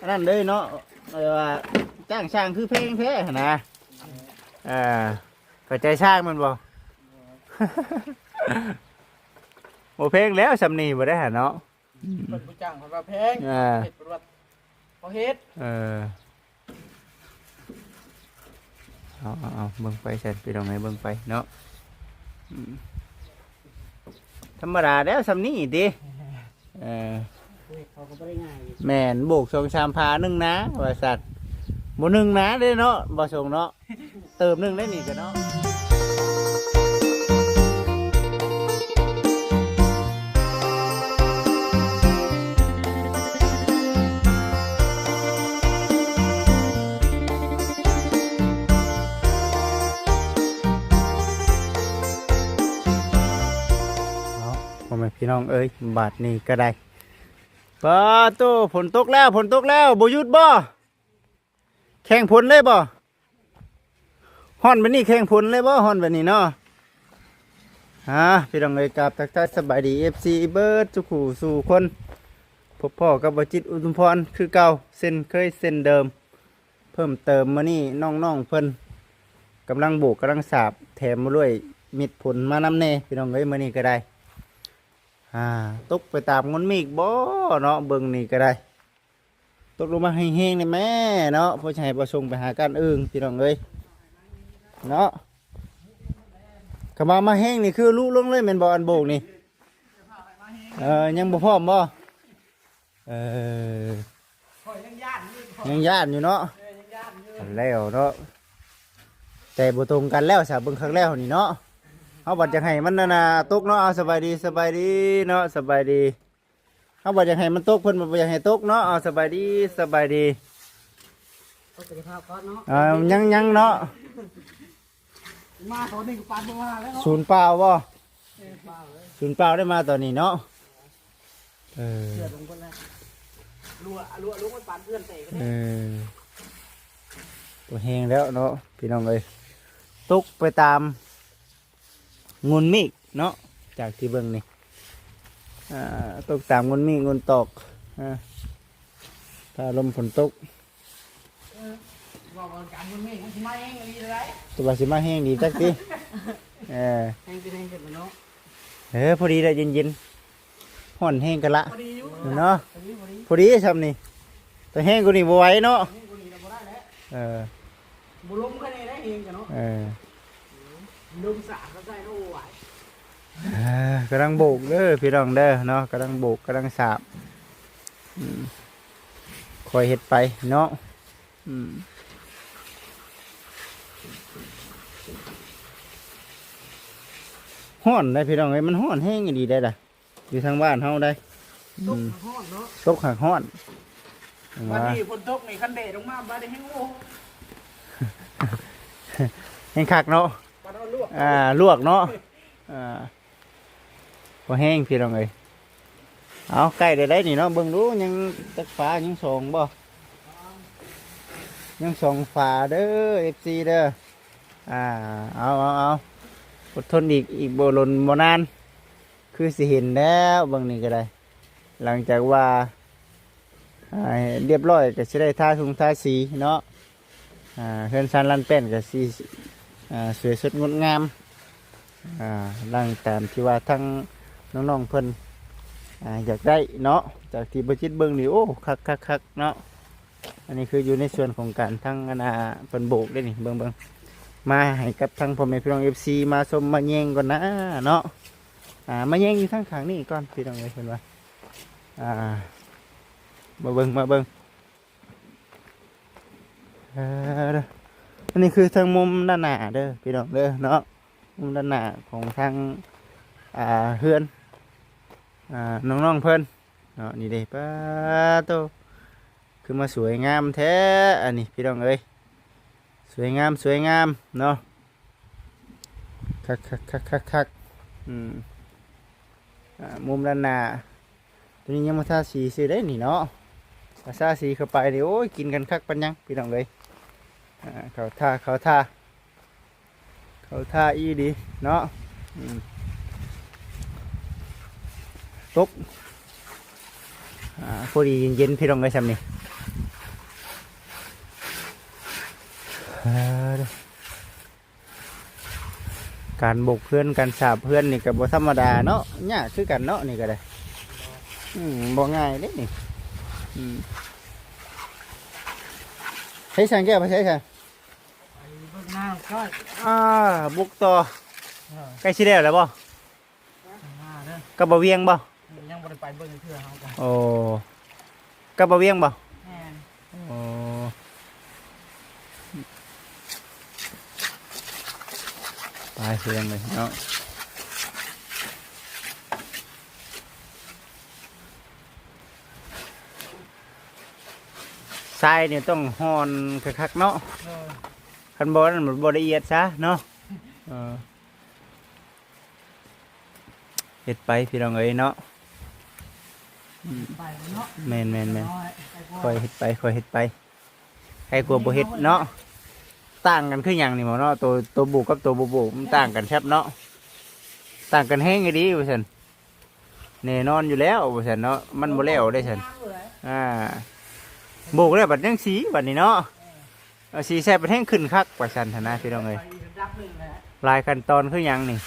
นั่นเลยเนาะว่าจ้างช่างคือเพลงแท้นะก็ใจช่างมันบ่ โมเพลงแล้วสำนีบ่ได้หาเนาะเปิดผู้จ้างของเราเพลงเฮ็ดประวัติเขาเฮ็ดเอาเบิ่งไปเสร็จไปตรงไหนเบิ่งไปเนาะธรรมดาแล้วสำนีดิแม่นโบก2-3 พา1นะว่าสัตว์บ่1นะเด้เนาะบ่ส่งเนาะเติม1ได้นี่ก็เนาะพ่อแม่พี่น้องเอ้ยบาทนี้ก็ได้ปะโตฝนตกแล้วบ่หยุดบ่แข่งผลเลยบ่ฮ้อนแบบนี้แข่งผลเลยบ่ฮ้อนแบบนี้เนาะพี่น้องเอ้ยกราบทักทายสบายดี FC เบิร์ดทุกคู่สู่คนพบพ่อกับบ่จิตอุทุมพรคือเก่าเส้นเคยเส้นเดิมเพิ่มเติมมานี่น้องๆเพิ่นกำลังโบกกำลังสาบแถมมาด้วยมิดผลมานำแน่พี่น้องเอ้ยมื้อนี้ก็ได้ตกไปตามงนมีกบ่เนาะเบิ่งนี่ก็ได้ตกลงมาแห้งๆนี่แม่เนาะพอจะให้ประสงค์ไปหาการอึ่งพี่น้องเอ้ยเนาะกระมาแห้งนี่คือลุลงเลยแม่นบ่อันโบกนี่ยังบ่พร้อมบ่ยังย่านอยู่เนาะแล้วเนาะแต่บ่ตรงกันแล้วซะเบิ่งครั้งแล้วนี่เนาะเขาบอกจะให้มันน่ะตกเนาะสบายดีเนาะสบายดีเขาบอกจะให้มันตกเพิ่นบอกอยากให้ตกเนาะสบายดียังเนาะมาตอนนี้ก็ปานบ่มาแล้วศูนย์เปล่าบ่ศูนย์เปล่าได้มาตอนนี้เนาะเชื่อลงคนแล้วรัวลุกมันปานเพื่อนเตะกันตัวแห้งแล้วเนาะพี่น้องเอ้ยตกไปตามงุนมีกเนาะจากที่เบิ่งนี่ตกตามงุนมีกงุนตกถ้าลมฝนตกว่าการงุนมีกมันสิมาแห้งดีเลยตัวสิมาแห้งดีจักติแห้งเป็นเนาะพอดีเลยเย็นห่อนแห้งกันละเนาะพอดีทำนี่แต่แห้งกูนี่บ่ไหวเนาะบุลมกันนี่ได้เองกันเนาะลมสาก็ได้โอ้ไหวกำลังโบกเด้อพี่น้องเด้อเนาะกำลังโบกกำลังสาบคอยเห็ดไปเนาะห้อนได้พี่น้องไอ้มันห้อนแห้งดีได้ล่ะอยู่ทางบ้านเฮาได้ตกหักห้อนเนาะตกหักห้อนวันนี้ฝนตกนี่คันเดดลงมาบ้านได้แห้งโง่แห้งคักเนาะลวกเนาะพอแห้งพี่น้องเอ้ยเอาใกล้ได้นี่เนาะเบิ่งดูยังตักฟ้ายังส่งบ่ยังส่งฝาเด้อ FC เด้อเอาอดทนอีกบ่ลนบ่นานคือสิเห็นแล้วเบิ่งนี่ก็ได้หลังจากว่าเรียบร้อยก็สิได้ทาทุงทาสีเนาะเฮือนซันลันเป็นก็สิสวยสดงดงามดังตามที่ว่าทั้งน้องๆเพิ่นอยากได้เนาะจากที่บจิตเบิ่งนี่โอ้คักเนาะอันนี้คืออยู่ในส่วนของการทั้งเพิ่นโบกได้นี่เบิ่งมาให้กับทั้งพ่อแม่พี่น้อง FC มาชมมาแยงก่อนนะเนาะมาแยงอยู่ทั้งข้างนี้ก่อนพี่น้องเอ้ยเพิ่นว่ามาเบิ่งอันนี้คือทางมุมด้านหน้าเด้อพี่น้องเด้อเนาะมุมด้านหน้าของทางเฮือนน้องๆเพิ่นเนาะนี่เด้ป้าโตคือมาสวยงามแท้อันนี้พี่น้องเอ้ยสวยงามเนาะคักมุมด้านหน้าตัวนี้ยังมาทาสีซื้อได้นี่เนาะทาสีเข้าไปนี่โอ้ยกินกันคักปัญญังพี่น้องเลยเขาท่าอีดีเนาะตกพอดีเย็นพี่น้องเลยซ้ำนี่ อการบกเพื่อนการสาบเพื่อนนี่ก็บ่ธรรมดาเนาะยากคือกันเนาะนี่ก็ได้บ่ง่ายเด้นี่ใช้สังแก้วไปใช้สัง ไปเบิ่งหน้าก็ บุกต่อใกล้ชิแล้วแล้วบ่ หน้าเด้อ กับบ่เวียงบ่ ยังบ่ได้ไปเบิ่งเทื่อเฮากัน โอ้กับบ่เวียงบ่ แม่น โอ้ตายเสียงเลยเนาะทรายเนี่ยต้องหอนคักๆเนาะ คันบอลมันบละเอียดซะเนาะเฮ็ดไปพี่น้องเอ้ยเนาะ ไปเนาะ แม่นคอยเฮ็ดไปใครกลัวบ่เฮ็ดเนาะต่างกันคือหยังนี่หมอเนาะตัวบุกกับตัวบ่บุกมันต่างกันแซ่บเนาะต่างกันแห้งอีดีว่าซั่นแน่นอนอยู่แล้วว่าซั่นเนาะมันบ่แล้วได้ซั่นบุกแล้วบัดยังสีบัดนี้เนาะสีแซ่บบัดแห้งขึ้นคักว่าซั่นหั่นนะพี่น้องเอ้ย รับหนึ่งแหละ ลายขั้นตอนคือหยังนี่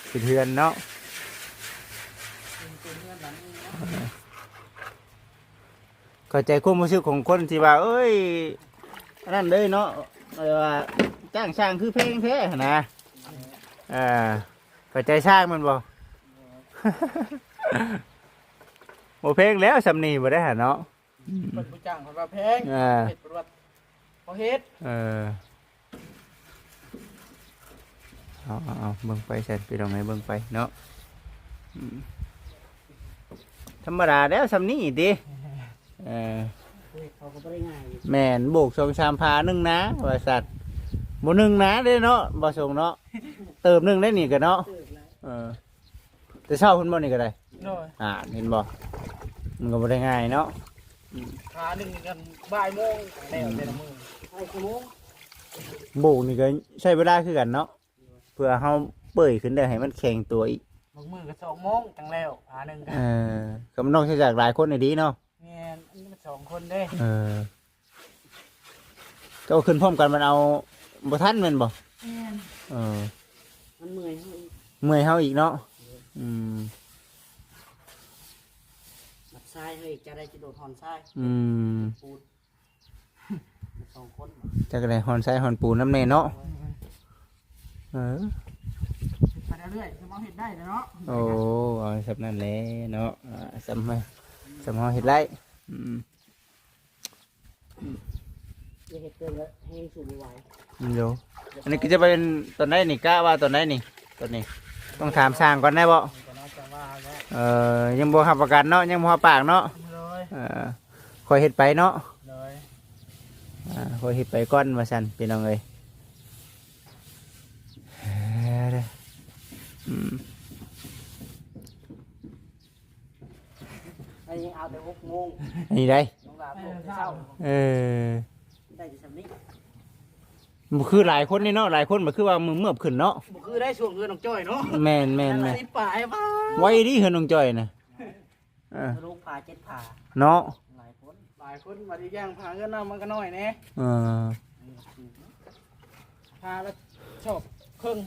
เป็นเทือนเนาะเข้าใจความรู้สึกของคนที่ว่าเอ้ยนั่นเลยเนาะว่าจ้างช่างคือเพลงแท้หั่นนะเข้าใจช่างมันบ่ โมเพลงแล้วสำนีบ่ได้หั่นเนาะ เปิดผู้จ้างคนว่าแพงเฮ็ดประวัติพอเฮ็ด เอาเบิ่งไปเสร็จไปตรงไหนเบิ่งไปเนาะธรรมดาแล้วสำนี้ดิเขาก็บ่ได้ง่าย แม่นโบกสองชามพานึ่งนะบริษัทบ่นึ่งนะเด้เนาะบ่ส่งเนาะเติมนึ่งได้นี่กันเนาะแต่เช้าเพิ่นบ่นี่ก็ได้ น้อย เห็นบ่มันก็บ่ได้ง่ายเนาะ ขาหนึ่งกันบ่ายโมงแล้วแต่ละมื้อบ่ายโมง โบกนี่ก็ใช้เวลาคือกันเนาะเพื่อเฮาเปื่อยขึ้นได้ให้มันแข็งตัวอีก บางมื้อก็2 โมงจังแล้วขาหนึ่งกัน ก็มันนอกจากหลายคนนี่ดีเนาะ แม่นอันนี้มัน2 คนเด้ ก็เอาขึ้นพร้อมกันมันเอาบ่ทันแม่นบ่ แม่นมันเมื่อยเฮาอีก เมื่อยเฮาอีกเนาะมัดทรายเฮาอีกจะได้จิโดดหอนทรายปูน2 คน จักได้ฮอนไซฮอนปูนน้ำแน่เนาะไปเรื่อยๆจะมาเฮ็ดได้เนาะ โอ้เอาสับนั่นแหละเนาะสำเฮาเฮ็ดไร อย่าเฮ็ดเกินแล้วแห้งสูงไว้ เดี๋ยวอันนี้ก็จะเป็นตอนไหนนี่กะว่าตอนไหนนี่ตอนนี้ต้องถามสร้างก่อนได้บ่ ก็น่าจะว่าแล้ว ยังบ่รับประกันเนาะยังบ่รับปากเนาะ เลย คอยเฮ็ดไปเนาะ เลย คอยเฮ็ดไปก่อนว่าซั่นพี่น้องเอ้ยไอ้ยังเอาแต่6 โมง นี่ได้ ต้องลาโมงเช้าได้จะสำนี้ มันคือหลายคนนี่เนาะหลายคนมันคือว่ามึงเมื่อขึ้นเนาะ บ่คือได้ช่วงเดือนน้องจ้อยเนาะ แม่น สิป่ายว่า ไว้ดิเฮือนน้องจ้อยน่ะ ลูกพา7พา เนาะ หลายคนมาที่ย่างพาเงินเอามันก็น้อยแน่ พาแล้วชอบครึ่ง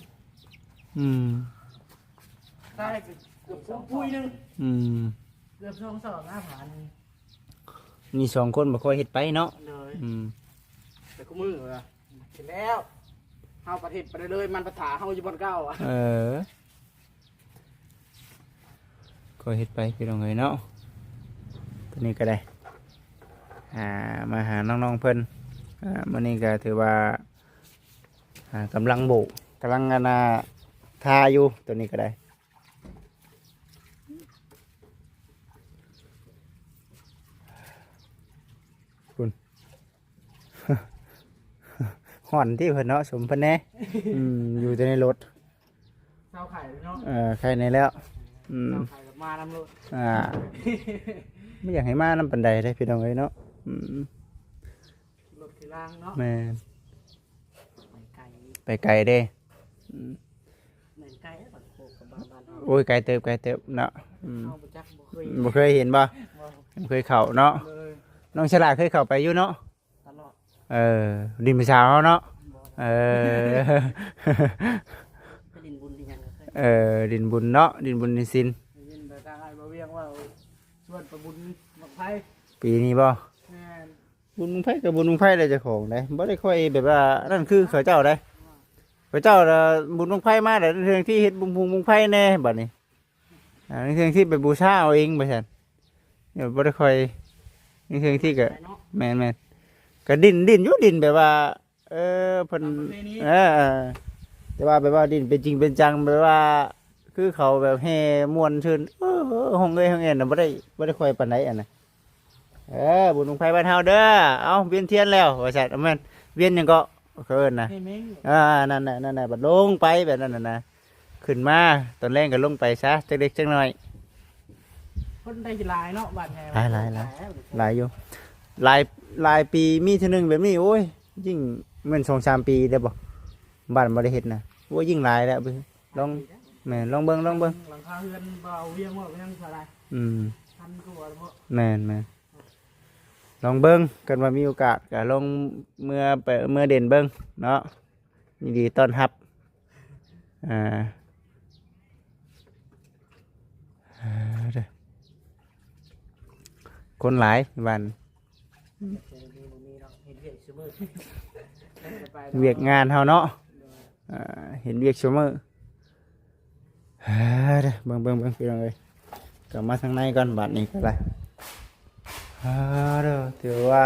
ได้เกือบปุ้ยนึงเกือบ2 ศอกหน้าผานึง มีสองคนบ่ค่อยเฮ็ดไปเนาะ เลยแต่กูมือเหรอเสร็จแล้วเฮาประเทศไปเลยมันประถาเฮาอยู่บนเก้าอ่ะ ก็เฮ็ดไปพี่น้องเอ้ยเนาะตัวนี้ก็ได้มาหาน้องๆเพิ่นมื้อนี้ก็ถือว่ากำลังโบกกำลังทาอยู่ตัวนี้ก็ได้คุณ ห่อนที่เพิ่นเนาะสมเพิ่นแน่อยู่แต่ในรถ เช้าไข่เนาะ ใครในแล้วเช้าไข่กับมาน้ำรถ ไม่อยากให้มาน้ำปันไดได้พี่น้องเอ้ยเนาะรถที่ล่างเนาะ แม่ ไก่ ไปไกลเด้ เหมือนไก่บัดโคกับบ้าน โอ้ยไกลเติบเนาะ เฮาบ่จักบ่เคย บ่เคยเห็นบ่เคยเข้าเนาะ เลย น้องฉลาดเคยเข้าไปอยู่เนาะ ตลอด ดินประชาเขาเนาะ บ่ เออ ไปดินบุญที่ยังก็เคย ดินบุญเนาะดินบุญดินสิน ยินแต่ทางไอ้บ่เวียงว่าชวนประบุญบักไผ ปีนี้บ่ แม่น บุญลุงไผ่กับบุญลุงไผ่ได้เจ้าของได้บ่ได้ค่อยแบบว่านั่นคือเขาเจ้าได้เขาเจ้าน่ะบุญลุงไผ่มาแต่เรื่องที่เฮ็ดบุญไผ่แน่บัดนี้เรื่องที่ไปบูชาเอาเองบ่ซั่นเดี๋ยวบ่ได้ค่อยเรื่องที่ก็ ไปเนาะ แม่นๆก็ดินอยู่ดินแบบว่าเพิ่น ประเพณี แต่ว่าแบบว่าดินเป็นจริงเป็นจังแบบว่า คือเขาแบบแห่มวนชื่นห้องเอ้ยห้องเอ็นน่ะบ่ได้ค่อยปานใดอันน่ะบุญลุงไผ่บ้านเฮาเด้อเอาเวียนเทียนแล้วว่าซั่นแม่นเวียนหยังก็เขาเอิ้นน่ะ ให้เม้ง นั่นน่ะบัดลงไปแบบนั้นน่ะนะขึ้นมาตอนแรกก็ลงไปซะจักเล็กจักน้อย คนได้หลายเนาะบ้านแห่ หลายหลายอยู่หลายปีมีเทื่อนึงแบบนี้โอ้ยยิ่งเหมือน 2-3 ปีได้บ่บ้านบ่ได้เฮ็ดน่ะโอ้ยยิ่งหลายแล้วเบิ่งลองแม่นลองเบิ่ง หลังคาเรือนเบาเวียงว่าเวียงเท่าไหร่ อืม พันกว่าบ่ แม่นลองเบิ่งกันว่ามีโอกาสก็ลองเมื่อเด่นเบิ่งเนาะยินดีต้อนรับเด้อคนหลายวัน มีเนาะเห็นเวียกซุมื้อ เวียกงานเฮาเนาะเห็นเวียกชั่วโมงเด้อเบิ่งพี่น้องเอ้ยกลับมาทางในก่อนบัดนี้ก็ได้เด้อถือว่า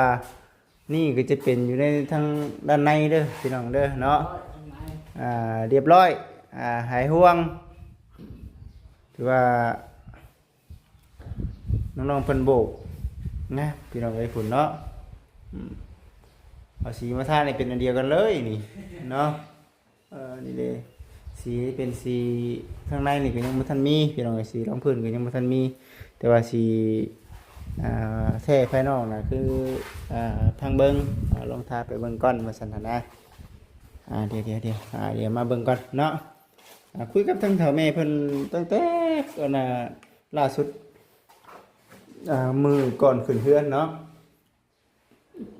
นี่ก็จะเป็นอยู่ในทางด้านในเด้อพี่น้องเด้อเนาะเรียบร้อยหายห่วงถือว่าน้องๆเพิ่นโบกนะพี่น้องเอ้ยฝุ่นเนาะเอาสีมาทานี่เป็นอันเดียวกันเลยนี่เนาะนี่เลยสีเป็นสีข้างในนี่ก็ยังบ่ทันมีพี่น้องเอ้ยสีรองพื้นก็ยังบ่ทันมีแต่ว่าสีแท้ภายนอกน่ะคือทางเบิ่งลองทาไปเบิ่งก่อนว่าซั่นหั่นนะเดี๋ยวมาเบิ่งก่อนเนาะคุยกับทางแถวแม่เพิ่นตั้งแต่ล่าสุดมือก่อนขึ้นเฮือนเนาะ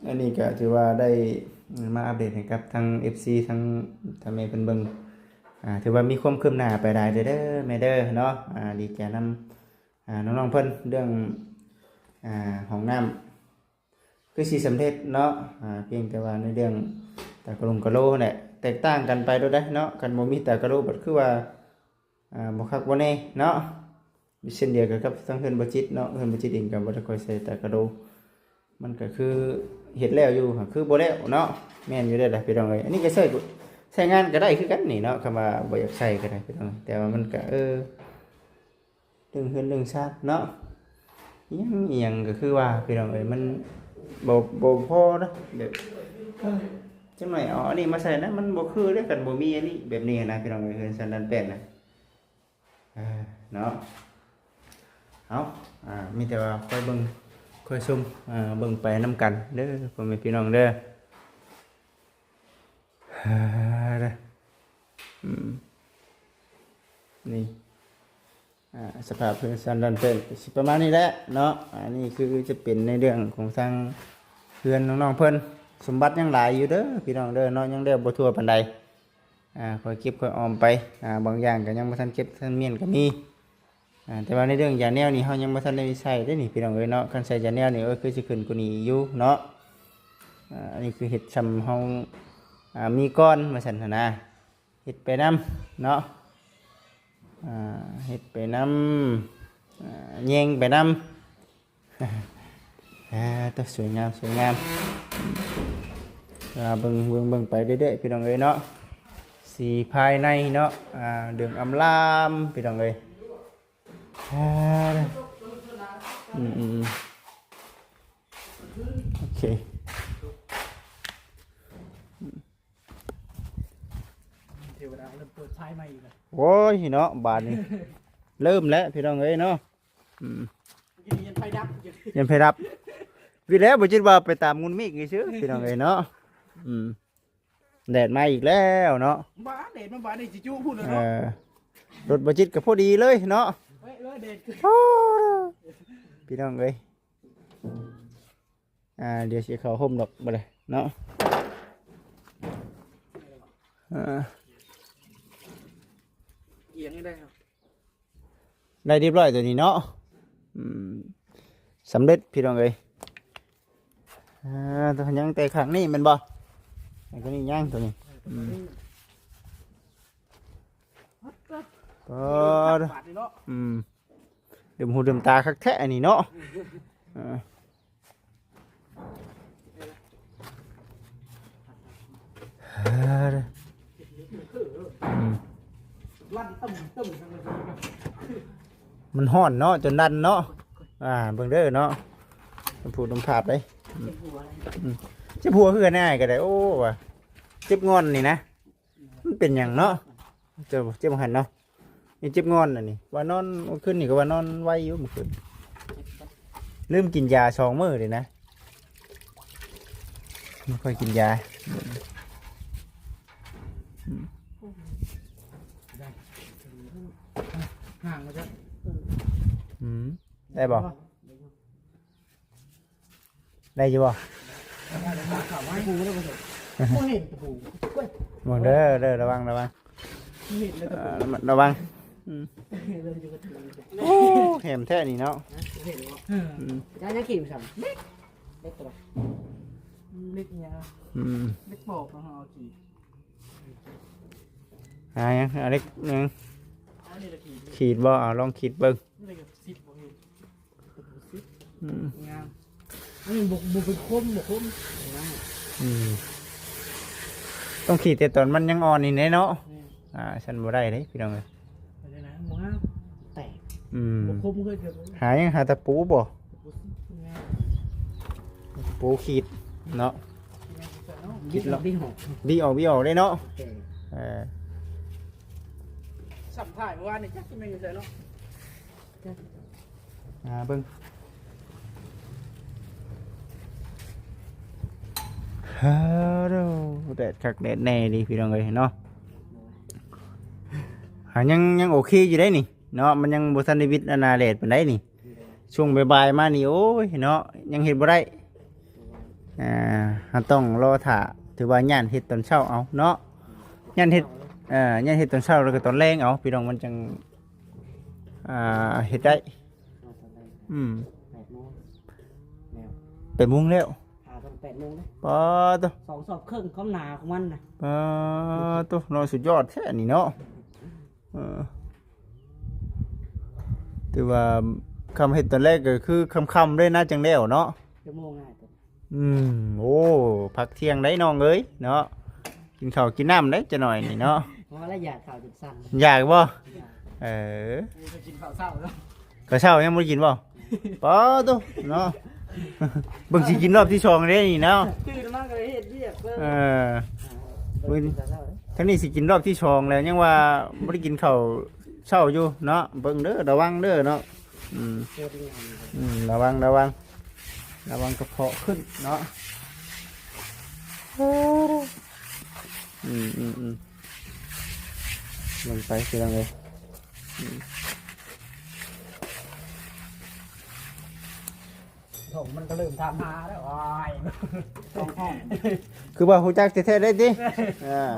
อันนี้ก็ถือว่าได้มาอัปเดตให้กับทาง FC ทางแม่เพิ่นเบิ่งถือว่ามีความคืบหน้าไปได้เด้อแม่เด้อเนาะดีใจนำน้องๆเพิ่นเรื่องห้องน้ำคือสิสำเร็จเนาะเพียงแต่ว่าในเรื่องตากระกะโลเนี่ยแตกต่างกันไปโดยได้เนาะกันบ่มีตากระโลบัดคือว่าบ่คักบ่แน่เนาะเช่นเดียวกันกับทางเฮือนบ่จิตเนาะเฮือนบ่จิตเองก็บ่ได้ค่อยใส่ตากระโลมันก็คือเฮ็ดแล้วอยู่คือบ่แล้วเนาะแม่นอยู่ได้ล่ะพี่น้องเอ้ยอันนี้ก็ใช้งานก็ได้คือกันนี่เนาะคำว่าบ่อยากใช้ก็ได้พี่น้องแต่ว่ามันก็เรื่องเฮือนเรื่องชาติเนาะอีหยังก็คือว่าพี่น้องเอ้ยมันบ่พอนะเดี๋ยวจังหน่อยเอาอันนี้มาใส่นะมันบ่คือเด้อกันบ่มีอันนี้แบบนี้นะพี่น้องเอ้ยเฮือนสันดันแป้นนะเนาะเอามีแต่ว่าค่อยเบิ่งค่อยชมเบิ่งไปนํกันเด้อพ่อแม่พี่น้องเด้อเด้อนี่สภาพเพื่อนสันดันเป็นสิประมาณนี้แหละเนาะอันนี้คือจะเป็นในเรื่องของทางเพื่อนน้องๆเพิ่นสมบัติยังหลายอยู่เด้อพี่น้องเด้อเนาะยังได้บ่ทั่วปานใดคอยเก็บคอยออมไปบางอย่างก็ยังบ่ทันเก็บทันเมียนก็มีแต่ว่าในเรื่องยาแนวนี่เฮายังบ่ทันได้ใช้ได้นี่พี่น้องเอ้ยเนาะคันใช้ยาแนวนี่คือสิขึ้นกว่านี้อยู่เนาะอันนี้คือเฮ็ดซำเฮามีก้อนมาซั่นหั่นนะเฮ็ดไปนํเนาะเฮ็ดไปนำแยงไปนำตัวสวยงามเบิ่งไปเรื่อยๆพี่น้องเอ้ยเนาะสีภายในเนาะเดืองอำลามพี่น้องเอ้ยโอเค เทวดาเริ่มเปิดชายใหม่อีกแล้ว โอ้ยเนาะบาทนี้ เริ่มแล้วพี่น้องเอ้ยเนาะ ยันไฟดับ ยังไปรับวิแล้วบ่จิตว่าไปตามงูมิกนี่ซื่อพี่น้องเอ้ยเนาะแดดมาอีกแล้วเนาะ บ้าเด็ดมันบ้าเด็ดจิจูพูดเลย เอ เนาะ รถบ่จิตก็พอดีเลยเนาะ เฮ้ยเด็ด พี่น้องเอ้ยเดี๋ยวสิเข้าห่มดอกบ่ได้เนาะ เอียงนี่ได้ครับ ได้เรียบร้อยตัวนี้เนาะสำเร็จพี่น้องเอ้ยตัวยังแต่ข้างนี้แมันบ่ไอ้ตัวนี้ยังตัวนี้ก็ บาทนี่เนาะ ดื่มหูดื่มตาคักแท้อันนี้เนาะลั่นตึ้มทั้งนั้น มันห่อนเนาะจนดันเนาะเบิ่งเด้อเนาะมันผูดน้ำผาดเลยเจ็บหัวคือกันง่ายก็ได้โอ้ว่ะเจ็บงอนนี่นะมันเป็นอย่างเนาะเจ็บหันเนาะนี่เจ็บงอนอันนี้ว่านอนขึ้นนี่ก็ว่านอนไวอยู่เมื่อคืนลืมกินยา2 มื้อเลยนะไม่ค่อยกินยา ห่างมาจ้ะ ได้บ่ได้อยู่บ่ ข่าวไว้ปูได้บ่เถอะบ่เห็นปู มองเด้อระวัง เห็นเลยกับปู ระวัง เลยอยู่กับปู โอ้แหมแท้นี่เนาะ เห็นบ่จ้าจะขี่สั่งเล็กตัวเล็กเนี่ยเล็กบอกของเราขี่ ยังอเล็กยัง อันนี้ละขี่ ขีดบ่ลองขีดเบิ่ง นี่กับ10บ่เห็น10งามนี่บุกเป็นคมต้องขีดแต่ตอนมันยังอ่อนนี่เนาะฉันบ่ได้เลยพี่น้องเอ้ย อะไรนะหมูห้าแตกบุกคมเคยเกิด หาตะปูบ่ปูขีดเนาะ คิดหรอกดิ้งหอก บี้ออกเลยเนาะสัมถ่ายเมื่อวานนี่จักจะไม่อยู่ใส่เนาะ เบิ่งแดดคักแดดแน่ดีพี่น้องเอ้ยเนาะยังโอเคอยู่ได้นี่เนาะมันยังบ่ทันได้วิทย์อนาแดดปานใดนี่ช่วงบ่ายๆมานี่โอ้ยเนาะยังเฮ็ดบ่ได้ต้องรอถ่าถือว่าย่านเฮ็ดตอนเช้าเอาเนาะย่านเฮ็ดตอนเช้าแล้วก็ตอนแรงเอาพี่น้องมันจังเฮ็ดได้8 โมงแล้ว8 โมงนะ ปอตัว 2 สอบครึ่งความหนาของมันนะ ปอตัวนอนสุดยอดแท้นี่เนาะถือว่าคำเฮ็ดตอนแรกก็คือค่ำๆเลยนะจังแล้วเนาะ ชั่วโมงง่ายตัว โอ้พักเที่ยงได้น้องเอ้ยเนาะกินข้าวกินน้ำได้จะหน่อยนี่เนาะ เพราะว่าแล้วอยากข่าวจุดสั้น อยากบ่จะกินข้าวเศร้าแล้ว ก็เช้ายังบ่ได้กินบ่ปอตัวเนาะเบิ่งสิกินรอบที่2ได้นี่เนาะ ตื่นมากเลยเฮ็ดเรียกเพิ่น ทั้งนี้สิกินรอบที่2แล้วยังว่าบ่ได้กินข้าวเช้าอยู่เนาะเบิ่งเด้อระวังเด้อเนาะระวังกระเพาะขึ้นเนาะลงไปคือยังไง ผมมันก็เริ่มทำหาแล้วโอ้ยต้องห้อง คือว่าหูจักแท้ๆได้ดิ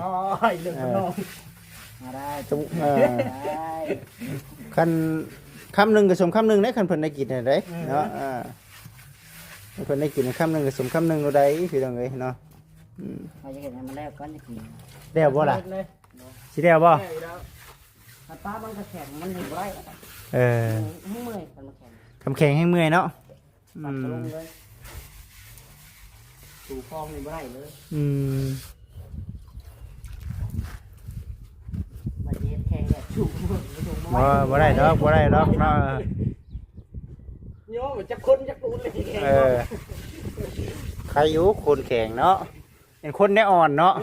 โอ้ยเรื่องมันน้องมาได้ ได้คันคำหนึ่งกับสมคำหนึ่งได้คันเพิ่นได้กินได้เนาะเพิ่นได้กินคำหนึ่งกับสมคำหนึ่งเราได้พี่น้องเอ้ยเนาะเราจะเห็นมันแล้วก็จะกิน เดี๋ยวบ่ล่ะสิเดี๋ยวบ่ ถ้าป้าบางกระแข็งมันอยู่ไรให้เมื่อยมันมาแข็ง คำแข็งให้เมื่อยเนาะ ตัดลงเลยถูฟองนี่บ่ได้เลยมาเย็นแข็งแบบถูบ่ได้ดอกเนาะ โยมจะคนจะกูเลยใครอยู่คนแข็งเนาะเป็นคนได้อ่อนเนาะ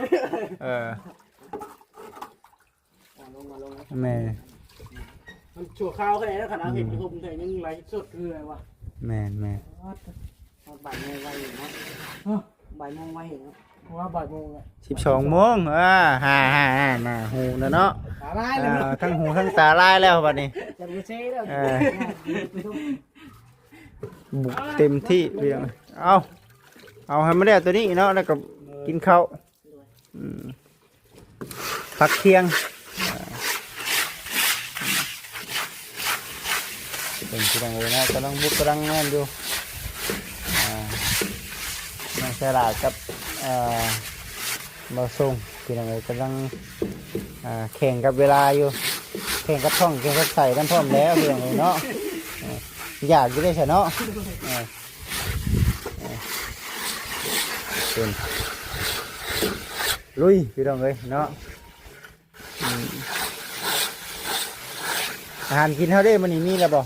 ลงแม่ มันชั่วข้าวแค่ไหนแล้วขนาดเห็นหุ่มแต่ยังไหลสดคืออะไรวะแม่บ่ายโมงไวอยู่เนาะบ่ายโมงไวเนาะเพราะว่าบ่ายโมงอ่ะ12 โมงฮ่ามาหูนะเนาะ ตาลายแล้ว ทั้งหูทั้งตาลายแล้วบัดนี้ จะมือเซ่แล้วบุกเต็มที่เรื่องเอาให้มันได้ตัวนี้เนาะแล้วก็กินข้าว พักเที่ยงเป็นที่ดังเลยนะกำลังบุกกำลังแน่นอยู่น้องสลาดกับมาส่งที่ดังเลยกำลังแข่งกับเวลาอยู่แข่งกับท่องแข่งกับใส่กันพร้อมแล้วที่ดังเลยเนาะอยากจะได้ใช่เนาะเป็นลุยพี่น้องเลยเนาะอาหารกินเท่าได้มันนี่มีแล้วบ่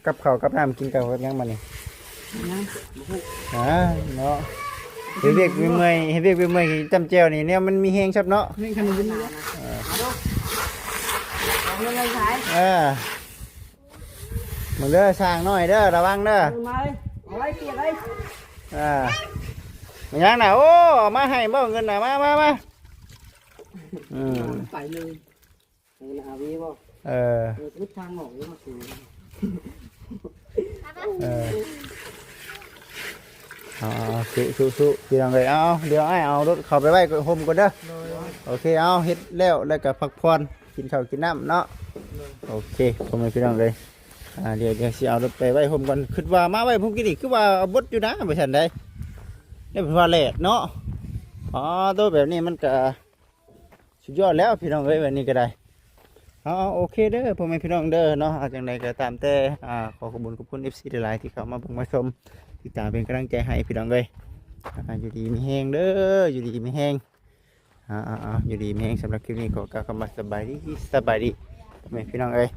กับข้าวกับน้ำกินกับยังมันนี่เนาะเฮ็ดเวียกเมื่อยเฮ็ดเวียกเมื่อยจำเจียวนี่เนี่ยมันมีแห้งชับเนาะ นี่ขนมเป็นเนื้อเอาเลยขาย มึงเด้อสร้างน้อยเด้อระวังเด้อ มาเลยเอาไว้เปียกเลย มันยังน่ะโอ้มาให้บ่เงินน่ะมาไปเลยอาวีบ่พุทธทางออกมาสู่สู้พี่น้องเลยเอาเดี๋ยวเอารถเข้าไปไว้โฮมก่อนเด้อโอเคเอาเฮ็ดแล้วก็พักผ่อนกินข้าวกินน้ำเนาะโอเคผมให้พี่น้องเลยเดี๋ยวสิเอารถไปไว้โฮมก่อนคิดว่ามาไว้ผมกินอีกคือว่าเอาบดอยู่นะไปทันใดนี่เป็นว่าแหลกเนาะตัวแบบนี้มันก็สุดยอดแล้วพี่น้องเอ้ยแบบนี้ก็ได้โอเคเด้อผมให้พี่น้องเด้อเนาะจังใดก็ตามแต่ขอขอบคุณ FC หลายๆที่เข้ามาเบิ่งมาชมติดตามเป็นกำลังใจให้พี่น้องเลยอยู่ดีมีแห้งเด้ออยู่ดีมีแห้งอยู่ดีมีแห้งสำหรับคลิปนี้ก็กลับมาสบายดีพ่อแม่พี่น้องเอ้ย